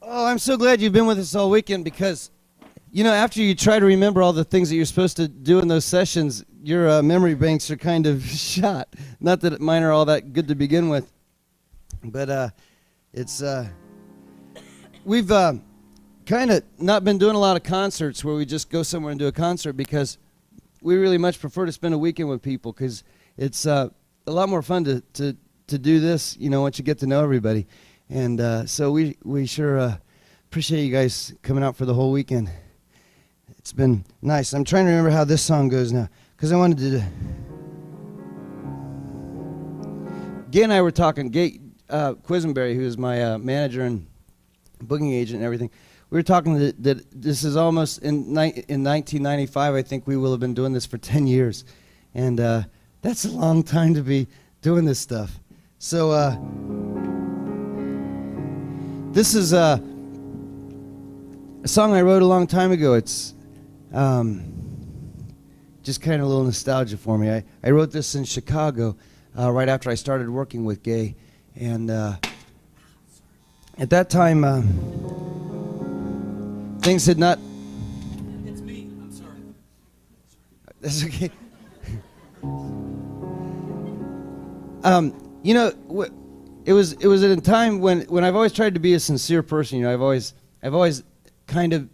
Oh, I'm so glad you've been with us all weekend because, after you try to remember all the things that you're supposed to do in those sessions, your memory banks are kind of shot. Not that mine are all that good to begin with, but we've kind of not been doing a lot of concerts where we just go somewhere and do a concert because we really much prefer to spend a weekend with people because it's a lot more fun to do this, once you get to know everybody. And so we sure appreciate you guys coming out for the whole weekend. It's been nice. I'm trying to remember how this song goes now, because I wanted to. Gay and I were talking. Gay Quisenberry, who is my manager and booking agent and everything, we were talking that this is almost in 1995. I think we will have been doing this for 10 years, and that's a long time to be doing this stuff. So. This is a song I wrote a long time ago. It's just kind of a little nostalgia for me. I wrote this in Chicago right after I started working with Gay. And at that time, things had not... It's me. I'm sorry. That's okay. It was at a time when I've always tried to be a sincere person. I've always kind of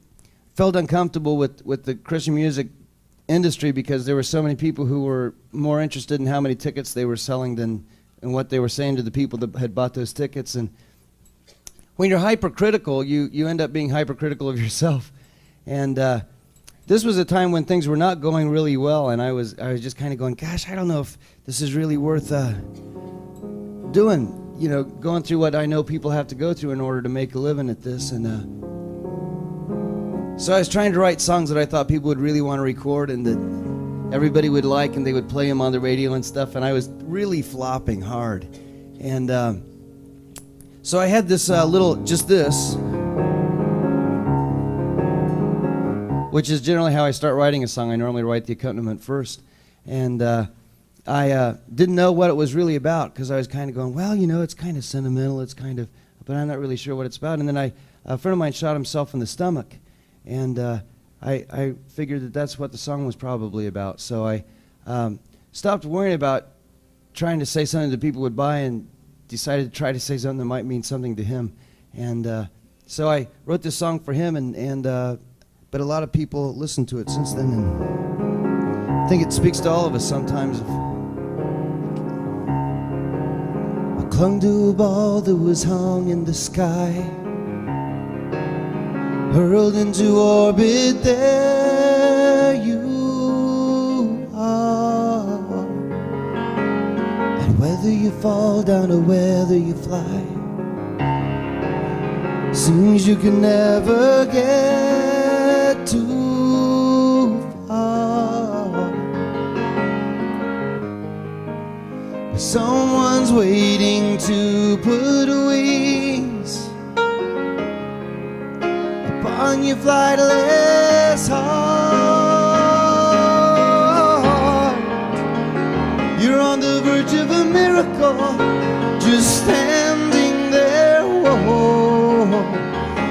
felt uncomfortable with the Christian music industry because there were so many people who were more interested in how many tickets they were selling than in what they were saying to the people that had bought those tickets. And when you're hypercritical, you end up being hypercritical of yourself. And this was a time when things were not going really well, and I was just kind of going, gosh, I don't know if this is really worth doing. Going through what I know people have to go through in order to make a living at this. And so I was trying to write songs that I thought people would really want to record and that everybody would like, and they would play them on the radio and stuff, and I was really flopping hard. And so I had this this, which is generally how I start writing a song. I normally write the accompaniment first. And I didn't know what it was really about because I was kind of going, well, it's kind of sentimental, but I'm not really sure what it's about. And then a friend of mine shot himself in the stomach, and I figured that that's what the song was probably about. So I stopped worrying about trying to say something that people would buy and decided to try to say something that might mean something to him. And so I wrote this song for him, but a lot of people listened to it since then, and I think it speaks to all of us sometimes. Clung to a ball that was hung in the sky, hurled into orbit, there you are. And whether you fall down or whether you fly, seems you can never get too far. But someone's waiting to put wings upon your flightless heart. You're on the verge of a miracle, just standing there. Whoa.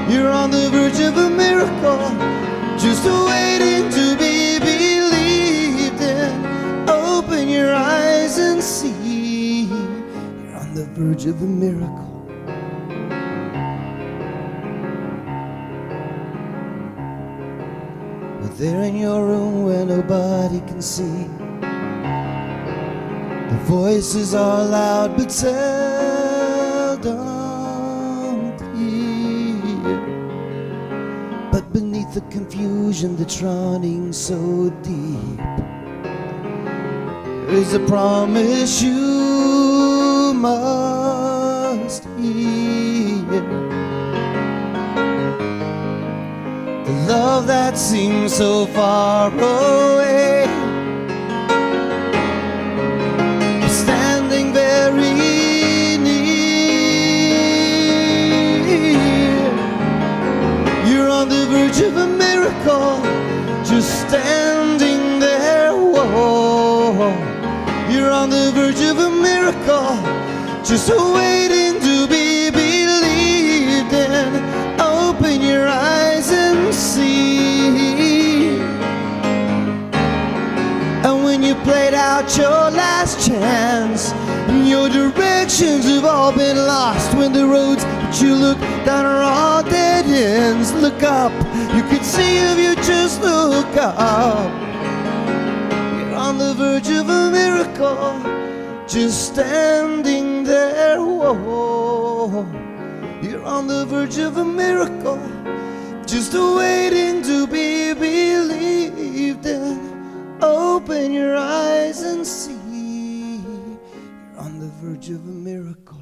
You're on the verge of a miracle, just waiting to be believed in. Open your eyes and see. The verge of a miracle. But there in your room where nobody can see, the voices are loud but seldom clear. But beneath the confusion that's running so deep, there's a promise you must hear. The love that seems so far away is standing very near. You're on the verge of a miracle, just standing there. Whoa. You're on the verge of a miracle, just waiting to be believed in. it's your last chance. Your directions have all been lost when the roads that you look down are all dead ends. Look up, you can see if you just look up. You're on the verge of a miracle, just standing there. Whoa. You're on the verge of a miracle, just waiting to be believed in. Open your eyes and see, you're on the verge of a miracle.